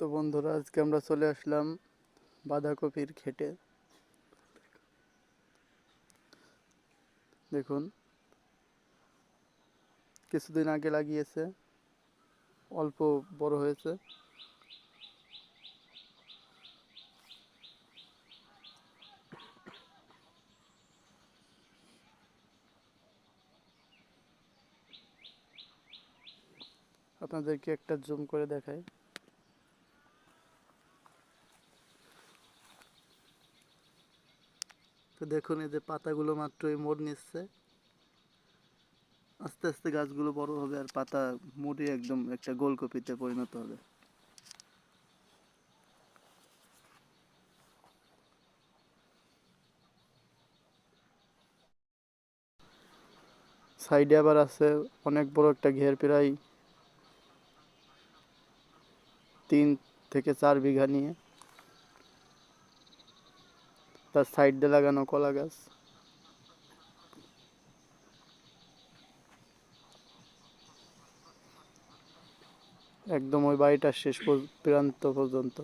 তো বন্ধুরা, আজকে আমরা চলে আসলাম বাঁধাকপির খেতে। দেখুন, কিছুদিন আগে লাগিয়েছে, অল্প বড় হয়েছে। আপনাদেরকে একটা জুম করে দেখাই। তো দেখুন, এই যে পাতাগুলো মাত্রই মোড় নিচ্ছে, আস্তে আস্তে গাছগুলো বড় হবে আর পাতা মুড়ে একদম একটা গোলকপিতে পরিণত হবে। সাইডে আবার আছে অনেক বড় একটা ঘের, প্রায় 3 থেকে 4 বিঘা নিয়ে। তার সাইড দিয়ে লাগানো কলা গাছ। একদম ওই বাড়িটার শেষ প্রান্ত পর্যন্ত।